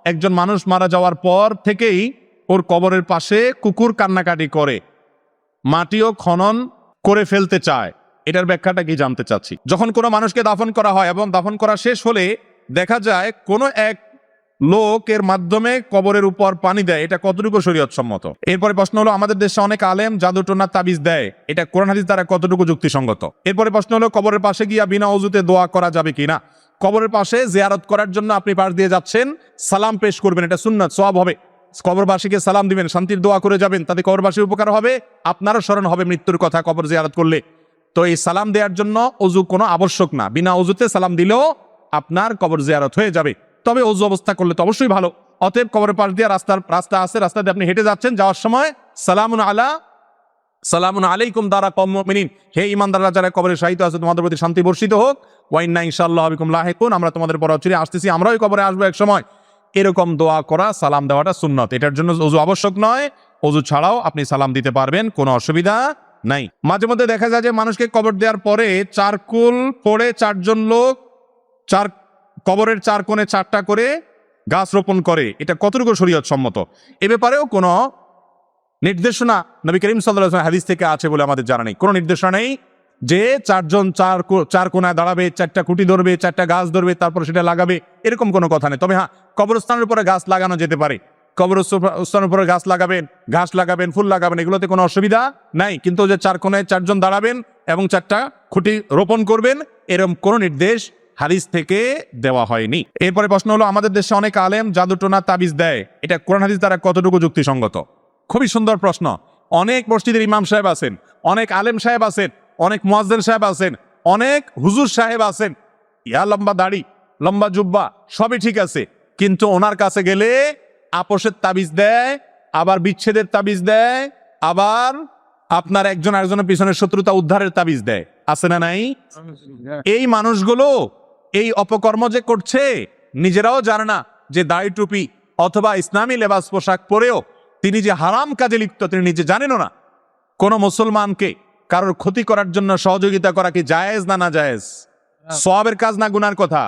একজন মানুষ মারা যাওয়ার পর থেকেই ওর কবরের পাশে কুকুর কান্নাকাটি করে, মাটিও খনন করে ফেলতে চায়। এটার ব্যাখ্যাটা কি জানতে চাচ্ছি। যখন কোনো মানুষকে দাফন করা হয় এবং দাফন করা শেষ হলে দেখা যায় কোনো এক লোকের মাধ্যমে কবরের উপর পানি দেয়, এটা কতটুকু শরীয়ত সম্মত? এরপরে প্রশ্ন হলো, আমাদের দেশে অনেক আলেম জাদুটোনা তাবিজ দেয়, এটা কোরআন হাদিস দ্বারা কতটুকু যুক্তিসঙ্গত? এরপরে প্রশ্ন হলো, কবরের পাশে গিয়া বিনা ওযুতে দোয়া করা যাবে কিনা? কবরের পাশে জিয়ারত করার জন্য আপনি পাশ দিয়ে যাচ্ছেন, সালাম পেশ করবেন, এটা সুন্নাত, সওয়াব হবে। কবরবাসীকে সালাম দিবেন, শান্তির দোয়া করে যাবেন, তাতে কবরবাসীর উপকার হবে, আপনারও স্মরণ হবে মৃত্যুর কথা কবর জিয়ারত করলে। তো এই সালাম দেওয়ার জন্য অজু কোনো আবশ্যক না, বিনা অজুতে সালাম দিলেও আপনার কবর জিয়ারত হয়ে যাবে। তবে অজু অবস্থা করলে তো অবশ্যই ভালো। অতএব কবরের পাশ দিয়ে রাস্তা আছে, রাস্তা দিয়ে আপনি হেঁটে যাচ্ছেন, যাওয়ার সময় সালামুন আলাইকুম দারা কওমুল মুমিনিন, হে ঈমানদাররা যারা কবরে শায়িত আছে তোমাদের প্রতি শান্তি বর্ষিত হোক, ওয়া ইন্না ইনশাআল্লাহু বিকুম লাহিকুন, আমরা তোমাদের পর চিরে আসতেছি, আমরাও কবরে আসবো এক সময়। এরকম দোয়া করা, সালাম দেওয়াটা সুন্নত, এটার জন্য অজু আবশ্যক নয়। অজু ছাড়াও আপনি সালাম দিতে পারবেন, কোনো অসুবিধা নাই। মাঝে মধ্যে দেখা যায় যে মানুষকে কবর দেওয়ার পরে চারকুল পড়ে চারজন লোক কবরের চার কোণে 4টা করে গাছ রোপণ করে, এটা কতটুকু শরীয়ত সম্মত? এ ব্যাপারেও কোনো নির্দেশনা নবী করিম সাল্লাল্লাহু আলাইহি ওয়াসাল্লাম হাদিস থেকে আছে বলে আমাদের জানা নেই। কোনো নির্দেশনা নেই যে চারজন চার কোণায় দাঁড়াবে, 4টা খুঁটি ধরবে, 4টা গাছ ধরবে, তারপর সেটা লাগাবে, এরকম কোনো কথা নেই। তবে হ্যাঁ, কবরস্থানের উপরে গাছ লাগানো যেতে পারে, কবরস্থানের উপরে গাছ লাগাবেন, ঘাস লাগাবেন, ফুল লাগাবেন, এগুলোতে কোনো অসুবিধা নাই। কিন্তু যে 4 কোণায় 4জন দাঁড়াবেন এবং 4টা খুঁটি রোপণ করবেন, এরকম কোনো নির্দেশ হাদিস থেকে দেওয়া হয়নি। এরপরে প্রশ্ন হলো, আমাদের দেশে অনেক আলেম জাদুটোনা তাবিজ দেয়, এটা কোরআন হাদিস দ্বারা কতটুকু যুক্তিসঙ্গত? খুবই সুন্দর প্রশ্ন। অনেক মসজিদের ইমাম সাহেব আছেন, অনেক আলেম সাহেব আছেন, অনেক মুয়াজ্জিন সাহেব আছেন, অনেক হুজুর সাহেব আছেন, ইয়া লম্বা দাড়ি, লম্বা জুব্বা, সবই ঠিক আছে, কিন্তু ওনার কাছে গেলে আপোষের তাবিজ দেয়, আবার বিচ্ছেদের তাবিজ দেয়, আবার আপনার একজন আরেকজনের পিছনের শত্রুতা উদ্ধারের তাবিজ দেয়, আছে না নাই? এই মানুষগুলো এই অপকর্ম যে করছে নিজেরাও জানে না যে দাড়ি টুপি অথবা ইসলামী লেবাস পোশাক পরেও তিনি যে হারাম কাজে লিপ্ত তিনি নিজে জানেনও না। কোন মুসলমানকে কারোর ক্ষতি করার জন্য সহযোগিতা করা কি জায়েজ না জায়েজ? সওয়াবের কাজ না গুনার কথা?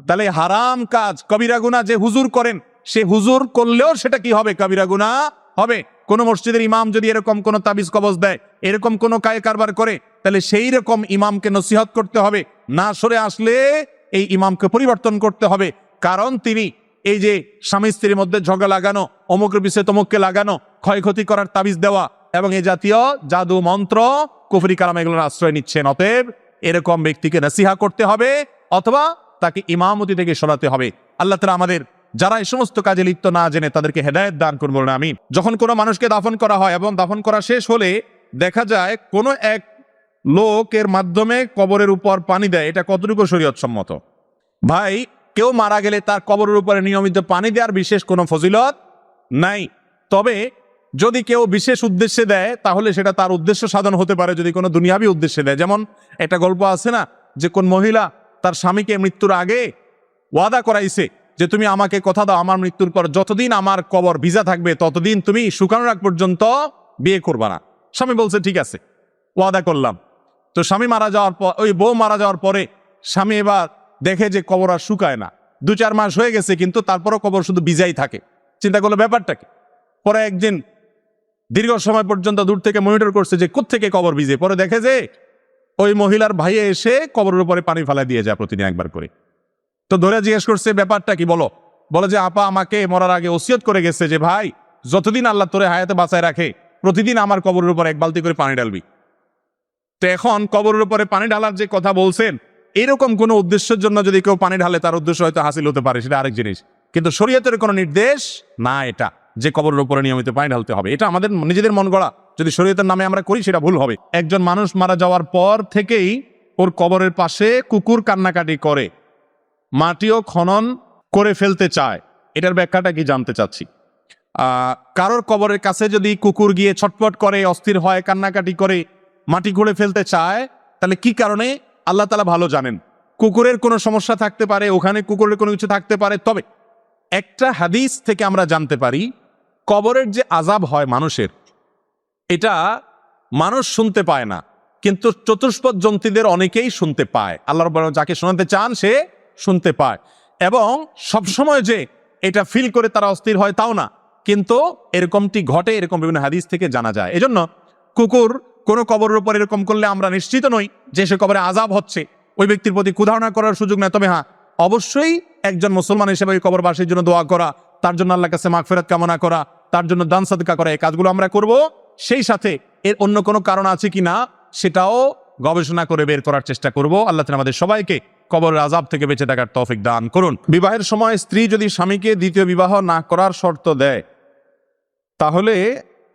তাহলে হারাম কাজ কবিরা গুনাহ যে হুজুর করেন, সে হুজুর করলেও সেটা কি হবে? কবিরা গুনাহ হবে। কোন মসজিদের ইমাম যদি এরকম কোন তাবিজ কবজ দেয়, এরকম কোন কায়ে কারবার করে, তাহলে সেই রকম ইমামকে নসিহত করতে হবে, না সরে আসলে এই ইমামকে পরিবর্তন করতে হবে। কারণ তিনি এই যে স্বামী স্ত্রীর মধ্যে ঝগড়া লাগানো, অমুকের পিছে তমুককে লাগানো, ক্ষয়ক্ষতি করার তাবিজ দেওয়া এবং এই জাতীয় জাদু মন্ত্র কুফরি কালাম এগুলোর আশ্রয় নিচ্ছেন। অতএব এরকম ব্যক্তিকে নসিহা করতে হবে অথবা তাকে ইমামতি থেকে সরাতে হবে। আল্লাহ তাআলা আমাদের যারা এই সমস্ত কাজে লিপ্ত না জেনে তাদেরকে হেদায়েত দান করুন, বলুন আমিন। যখন কোনো মানুষকে দাফন করা হয় এবং দাফন করা শেষ হলে দেখা যায় কোনো এক লোকের মাধ্যমে কবরের উপর পানি দেয়, এটা কতটুকু শরীয়ত সম্মত? ভাই, কেউ মারা গেলে তার কবরের উপরে নিয়মিত পানি দেওয়ার বিশেষ কোনো ফজিলত নাই। তবে যদি কেউ বিশেষ উদ্দেশ্যে দেয় তাহলে সেটা তার উদ্দেশ্য সাধন হতে পারে, যদি কোনো দুনিয়াবি উদ্দেশ্যে দেয়। যেমন একটা গল্প আছে না, যে কোন মহিলা তার স্বামীকে মৃত্যুর আগে ওয়াদা করাইছে যে তুমি আমাকে কথা দাও, আমার মৃত্যুর পর যতদিন আমার কবর ভিজা থাকবে ততদিন তুমি শুকানোর আগ পর্যন্ত বিয়ে করবা না। স্বামী বলছে ঠিক আছে, ওয়াদা করলাম। তো স্বামী মারা যাওয়ার পর, ওই বউ মারা যাওয়ার পরে স্বামী এবার দেখে যে কবর আর শুকায় না, 2-4 মাস হয়ে গেছে কিন্তু তারপরও কবর শুধু ভিজাই থাকে। চিন্তা করলো ব্যাপারটা কি। পরে একদিন দীর্ঘ সময় পর্যন্ত দূর থেকে মনিটর করছে যে কোত্থেকে কবর ভিজে। পরে দেখে যে ওই মহিলার ভাই এসে কবরের উপরে পানি ফেলা দিয়ে যায় প্রতিদিন একবার করে। তো ধরে জিজ্ঞেস করছে ব্যাপারটা কি, বলে যে আপা আমাকে মরার আগে ওসিয়ত করে গেছে যে ভাই যতদিন আল্লাহ তোরে হায়াতে বাঁচায় রাখে প্রতিদিন আমার কবরের উপর 1 বালতি করে পানি ঢালবি। তো এখন কবরের উপরে পানি ঢালার যে কথা বলছেন, এরকম কোনো উদ্দেশ্যের জন্য যদি কেউ পানি ঢালে তার উদ্দেশ্য হয়তো হাসিল হতে পারে, সেটা আরেক জিনিস। কিন্তু শরীয়তের কোনো নির্দেশ না এটা যে কবরের উপরে নিয়মিত পানি ঢালতে হবে। এটা আমাদের নিজেদের মন গড়া, যদি শরীয়তের নামে আমরা করি সেটা ভুল হবে। একজন মানুষ মারা যাওয়ার পর থেকেই ওর কবরের পাশে কুকুর কান্নাকাটি করে, মাটিও খনন করে ফেলতে চায়, এটার ব্যাখ্যাটা কি জানতে চাচ্ছি। কারোর কবরের কাছে যদি কুকুর গিয়ে ছটফট করে, অস্থির হয়, কান্নাকাটি করে, মাটি খুঁড়ে ফেলতে চায়, তাহলে কি কারণে আল্লাহ তাআলা ভালো জানেন। কুকুরের কোনো সমস্যা থাকতে পারে, ওখানে কুকুরের কোনো কিছু থাকতে পারে। তবে একটা হাদিস থেকে আমরা জানতে পারি কবরের যে আযাব হয় মানুষের, এটা মানুষ শুনতে পায় না, কিন্তু চতুষ্পদ জন্তুদের অনেকেই শুনতে পায়। আল্লাহ রাব্বুল আলামিন যাকে শোনাতে চান সে শুনতে পায়। এবং সবসময় যে এটা ফিল করে তারা অস্থির হয় তাও না, কিন্তু এরকমটি ঘটে, এরকম বিভিন্ন হাদিস থেকে জানা যায়। এজন্য কুকুর কোনো কবরের উপর এরকম করলে আমরা নিশ্চিত নই যে সে কবরে আযাব হচ্ছে, ওই ব্যক্তির প্রতি ক্ষুধারণা করার সুযোগ নেই। তবে হ্যাঁ, অবশ্যই একজন মুসলমান হিসেবে ওই কবরবাসীর জন্য দোয়া করা, তার জন্য আল্লাহর কাছে মাগফিরাত কামনা করা, তার জন্য দান সাদকা করা, এই কাজগুলো আমরা করব। সেই সাথে এর অন্য কোনো কারণ আছে কিনা সেটাও গবেষণা করে বের করার চেষ্টা করব। আল্লাহ তাআলা আমাদের সবাইকে কবরের আযাব থেকে বেঁচে থাকার তৌফিক দান করুন। বিবাহের সময় স্ত্রী যদি স্বামীকে দ্বিতীয় বিবাহ না করার শর্ত দেয়, তাহলে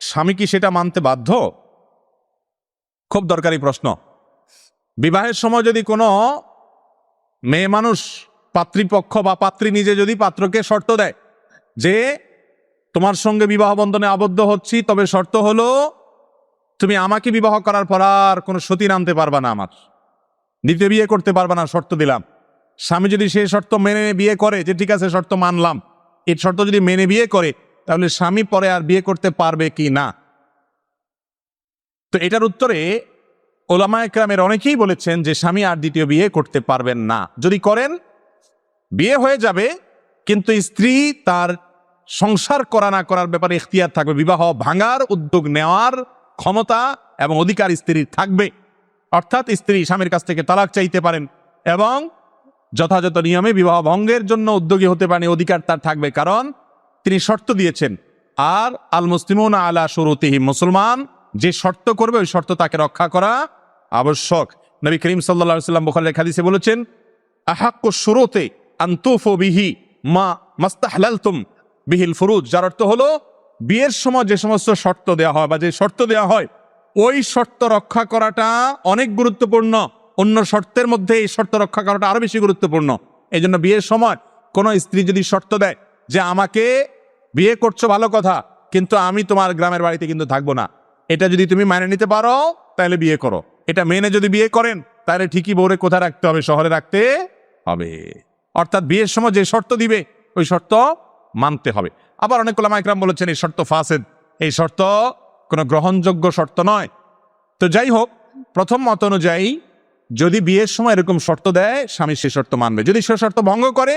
স্বামী কি সেটা মানতে বাধ্য? খুব দরকারি প্রশ্ন। বিবাহের সময় যদি কোনো মেয়ে মানুষ, পাত্রীপক্ষ বা পাত্রী নিজে যদি পাত্রকে শর্ত দেয় যে তোমার সঙ্গে বিবাহ বন্ধনে আবদ্ধ হচ্ছি, তবে শর্ত হলো তুমি আমাকে বিবাহ করার পর আর কোনো সতী আনতে পারবা না, আমার দ্বিতীয় বিয়ে করতে পারবা না, শর্ত দিলাম। স্বামী যদি সেই শর্ত মেনে বিয়ে করে, যে ঠিক আছে শর্ত মানলাম, এই শর্ত যদি মেনে বিয়ে করে, তাহলে স্বামী পরে আর বিয়ে করতে পারবে কি না? তো এটার উত্তরে ওলামায়ে কেরামের অনেকেই বলেছেন যে স্বামী আর দ্বিতীয় বিয়ে করতে পারবেন না। যদি করেন বিয়ে হয়ে যাবে, কিন্তু স্ত্রী তার সংসার করা না করার ব্যাপারে ইখতিয়ার থাকবে, বিবাহ ভাঙার উদ্যোগ নেওয়ার ক্ষমতা এবং অধিকার স্ত্রীর থাকবে। অর্থাৎ স্ত্রী স্বামীর কাছ থেকে তালাক চাইতে পারেন এবং যথাযথ নিয়মে বিবাহ ভঙ্গের জন্য উদ্যোগী হতে পারেন, অধিকার তার থাকবে, কারণ তিনি শর্ত দিয়েছেন। আর আল মুসলিমুনা আলা শুরুতিহিম, মুসলমান যে শর্ত করবে ওই শর্ত তাকে রক্ষা করা আবশ্যক। নবী করিম সাল্লাল্লাহু আলাইহি ওয়াসাল্লাম বুখারীর হাদিসে বলেছেন, আহাক্কু শুরুতে আন তুফু বিহি মা মাস্তাহলালতুম বিহিল ফুরুজ, যার অর্থ হলো বিয়ের সময় যে সমস্ত শর্ত দেওয়া হয় বা যে শর্ত দেওয়া হয়, ওই শর্ত রক্ষা করাটা অনেক গুরুত্বপূর্ণ। অন্য শর্তের মধ্যে এই শর্ত রক্ষা করাটা আরো বেশি গুরুত্বপূর্ণ। এই জন্য বিয়ের সময় কোনো স্ত্রী যদি শর্ত দেয় যে আমাকে বিয়ে করছো ভালো কথা, কিন্তু আমি তোমার গ্রামের বাড়িতে কিন্তু থাকবো না, এটা যদি তুমি মেনে নিতে পারো তাহলে বিয়ে করো। এটা মেনে যদি বিয়ে করেন তাহলে ঠিকই বউরে কোথায় রাখতে হবে? শহরে রাখতে হবে। অর্থাৎ বিয়ের সময় যে শর্ত দিবে ওই শর্ত মানতে হবে। আবার অনেক ওলামা ইকরাম বলেছেন এই শর্ত ফাসেদ, এই শর্ত কোনো গ্রহণযোগ্য শর্ত নয়। তো যাই হোক, প্রথম মত অনুযায়ী যদি বিয়ের সময় এরকম শর্ত দেয়, স্বামী সে শর্ত মানবে। যদি সে শর্ত ভঙ্গ করে,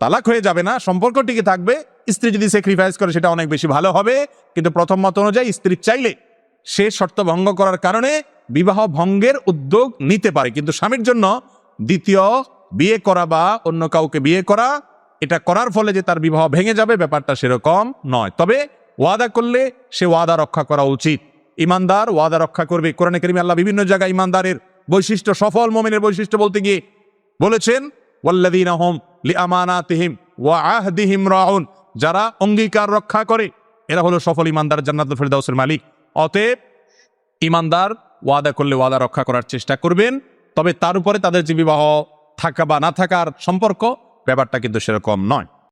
তালাক হয়ে যাবে না, সম্পর্ক টিকে থাকবে। স্ত্রী যদি স্যাক্রিফাইস করে সেটা অনেক বেশি ভালো হবে। কিন্তু প্রথম মত অনুযায়ী স্ত্রী চাইলে সে শর্ত ভঙ্গ করার কারণে বিবাহ ভঙ্গের উদ্যোগ নিতে পারে, কিন্তু স্বামীর জন্য দ্বিতীয় বিয়ে করা বা অন্য কাউকে বিয়ে করা, এটা করার ফলে যে তার বিবাহ ভেঙে যাবে ব্যাপারটা সেরকম নয়। তবে ওয়াদা করলে সে ওয়াদা রক্ষা করা উচিত। ইমানদার ওয়াদা রক্ষা করবে। কোরআনে কারিমে আল্লাহ বিভিন্ন জায়গায় ইমানদারের বৈশিষ্ট্য, সফল মুমিনের বৈশিষ্ট্য বলতে গিয়ে বলেছেন, ওয়াল্লাযীনা হুম লিআমানাতিহিম ওয়া আহদিহিম রাউন, যারা অঙ্গীকার রক্ষা করে এরা হলো সফল ইমানদার, জান্নাতুল ফেরদাউসের মালিক। অতএব ইমানদার ওয়াদা করলে ওয়াদা রক্ষা করার চেষ্টা করবেন। তবে তার উপরে তাদের যে বিবাহ থাকা বা না থাকার সম্পর্ক, ব্যাপারটা কিন্তু সেরকম নয়।